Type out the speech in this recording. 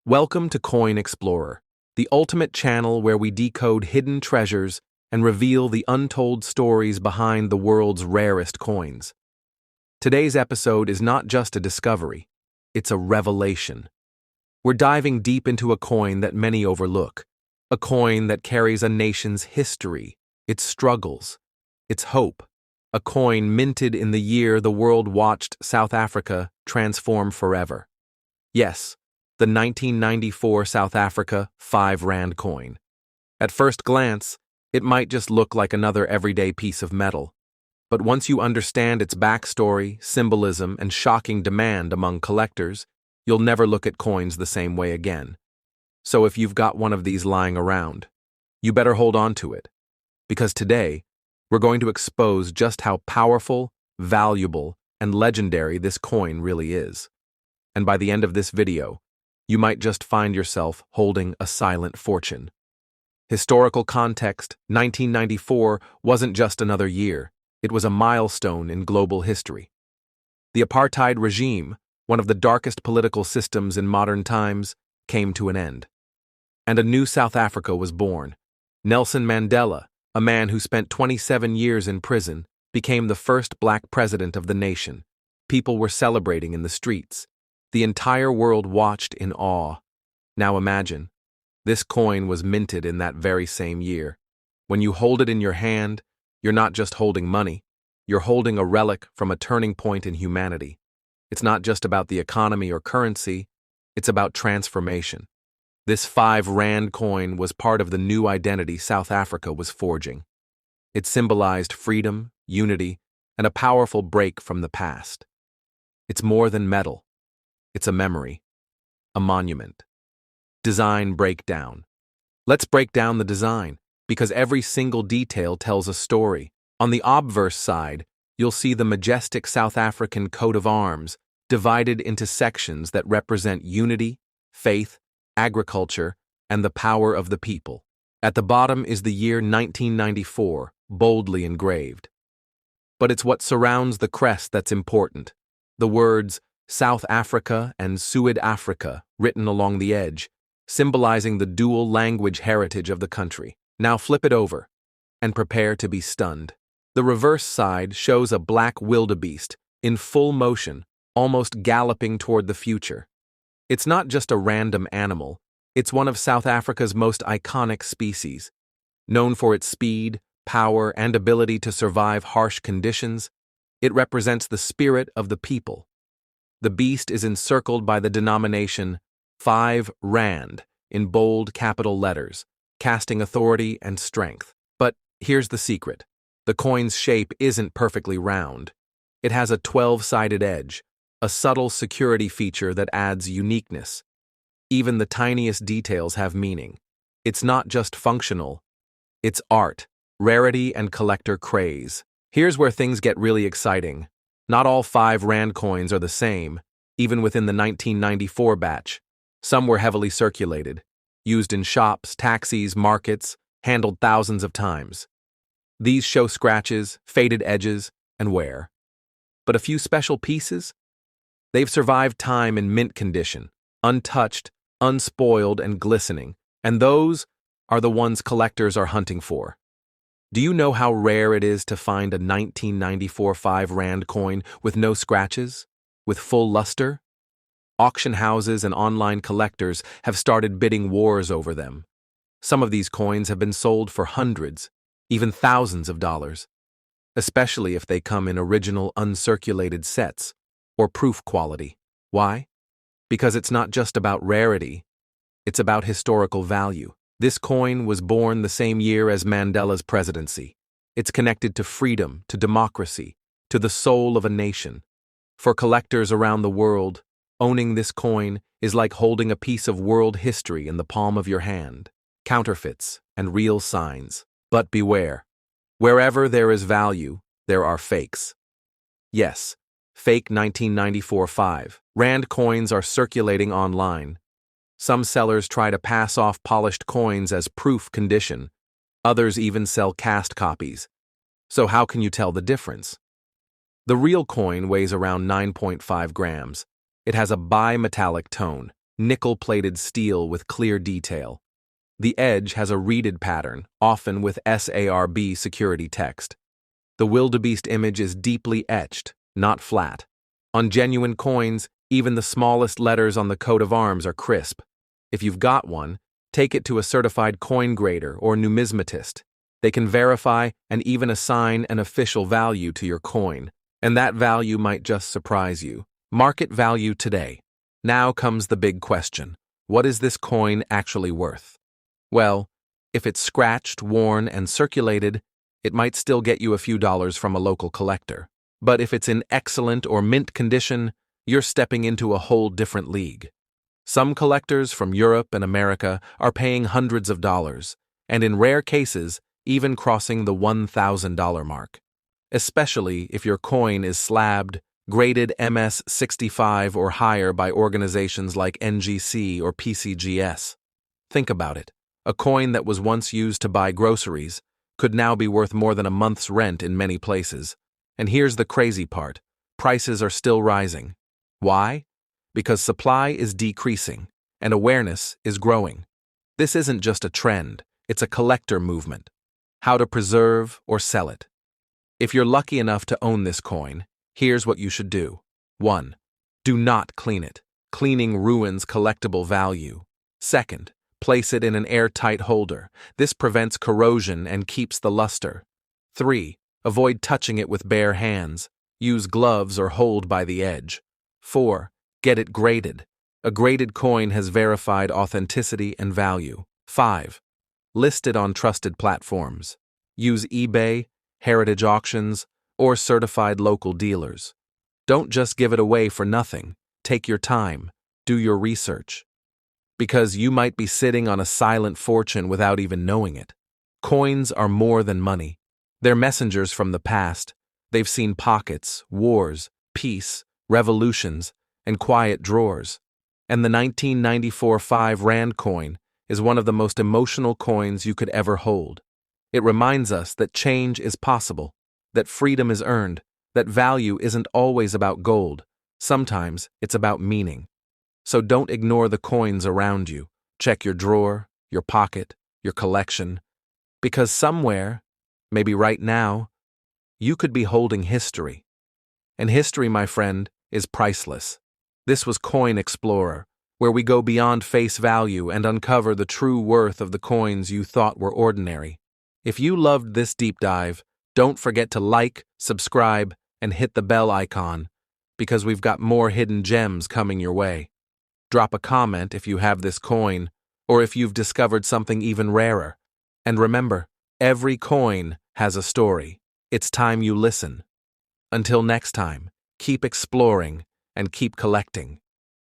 Welcome to Coin Explorer, the ultimate channel where we decode hidden treasures and reveal the untold stories behind the world's rarest coins. Today's episode is not just a discovery, it's a revelation. We're diving deep into a coin that many overlook, a coin that carries a nation's history, its struggles, its hope, a coin minted in the year the world watched South Africa transform forever. Yes, the 1994 South Africa 5 Rand coin. At first glance, it might just look like another everyday piece of metal. But once you understand its backstory, symbolism, and shocking demand among collectors, you'll never look at coins the same way again. So if you've got one of these lying around, you better hold on to it. Because today, we're going to expose just how powerful, valuable, and legendary this coin really is. And by the end of this video, you might just find yourself holding a silent fortune. Historical context: 1994 wasn't just another year, it was a milestone in global history. The apartheid regime, one of the darkest political systems in modern times, came to an end. And a new South Africa was born. Nelson Mandela, a man who spent 27 years in prison, became the first black president of the nation. People were celebrating in the streets. The entire world watched in awe. Now imagine, this coin was minted in that very same year. When you hold it in your hand, you're not just holding money, you're holding a relic from a turning point in humanity. It's not just about the economy or currency, it's about transformation. This 5 Rand coin was part of the new identity South Africa was forging. It symbolized freedom, unity, and a powerful break from the past. It's more than metal. It's a memory, a monument. Design breakdown. Let's break down the design, because every single detail tells a story. On the obverse side, you'll see the majestic South African coat of arms, divided into sections that represent unity, faith, agriculture, and the power of the people. At the bottom is the year 1994, boldly engraved. But it's what surrounds the crest that's important. The words South Africa and Suid-Afrika written along the edge, symbolizing the dual language heritage of the country. Now flip it over and prepare to be stunned. The reverse side shows a black wildebeest in full motion, almost galloping toward the future. It's not just a random animal, it's one of South Africa's most iconic species. Known for its speed, power, and ability to survive harsh conditions, it represents the spirit of the people. The beast is encircled by the denomination 5 Rand in bold capital letters, casting authority and strength. But here's the secret. The coin's shape isn't perfectly round. It has a 12-sided edge, a subtle security feature that adds uniqueness. Even the tiniest details have meaning. It's not just functional, it's art, rarity, and collector craze. Here's where things get really exciting. Not all 5 Rand coins are the same, even within the 1994 batch. Some were heavily circulated, used in shops, taxis, markets, handled thousands of times. These show scratches, faded edges, and wear. But a few special pieces? They've survived time in mint condition, untouched, unspoiled, and glistening, and those are the ones collectors are hunting for. Do you know how rare it is to find a 1994 5 Rand coin with no scratches, with full luster? Auction houses and online collectors have started bidding wars over them. Some of these coins have been sold for hundreds, even thousands of dollars, especially if they come in original uncirculated sets or proof quality. Why? Because it's not just about rarity, it's about historical value. This coin was born the same year as Mandela's presidency. It's connected to freedom, to democracy, to the soul of a nation. For collectors around the world, owning this coin is like holding a piece of world history in the palm of your hand. Counterfeits and real signs. But beware. Wherever there is value, there are fakes. Yes, fake 1994 5 Rand coins are circulating online. Some sellers try to pass off polished coins as proof condition. Others even sell cast copies. So how can you tell the difference? The real coin weighs around 9.5 grams. It has a bimetallic tone, nickel-plated steel with clear detail. The edge has a reeded pattern, often with SARB security text. The wildebeest image is deeply etched, not flat. On genuine coins, even the smallest letters on the coat of arms are crisp. If you've got one, take it to a certified coin grader or numismatist. They can verify and even assign an official value to your coin, and that value might just surprise you. Market value today. Now comes the big question. What is this coin actually worth? Well, if it's scratched, worn, and circulated, it might still get you a few dollars from a local collector. But if it's in excellent or mint condition, you're stepping into a whole different league. Some collectors from Europe and America are paying hundreds of dollars, and in rare cases, even crossing the $1,000 mark. Especially if your coin is slabbed, graded MS-65 or higher by organizations like NGC or PCGS. Think about it. A coin that was once used to buy groceries could now be worth more than a month's rent in many places. And here's the crazy part. Prices are still rising. Why? Because supply is decreasing and awareness is growing. This isn't just a trend, it's a collector movement. How to preserve or sell it. If you're lucky enough to own this coin, here's what you should do. 1. Do not clean it. Cleaning ruins collectible value. 2. Place it in an airtight holder. This prevents corrosion and keeps the luster. 3. Avoid touching it with bare hands. Use gloves or hold by the edge. 4. Get it graded. A graded coin has verified authenticity and value. 5. List it on trusted platforms. Use eBay, heritage auctions, or certified local dealers. Don't just give it away for nothing. Take your time. Do your research. Because you might be sitting on a silent fortune without even knowing it. Coins are more than money. They're messengers from the past. They've seen pockets, wars, peace, revolutions, and quiet drawers. And the 1994 5 Rand coin is one of the most emotional coins you could ever hold. It reminds us that change is possible, that freedom is earned, that value isn't always about gold. Sometimes it's about meaning. So don't ignore the coins around you. Check your drawer, your pocket, your collection. Because somewhere, maybe right now, you could be holding history. And history, my friend, is priceless. This was Coin Explorer, where we go beyond face value and uncover the true worth of the coins you thought were ordinary. If you loved this deep dive, don't forget to like, subscribe, and hit the bell icon, because we've got more hidden gems coming your way. Drop a comment if you have this coin, or if you've discovered something even rarer. And remember, every coin has a story. It's time you listen. Until next time, keep exploring and keep collecting.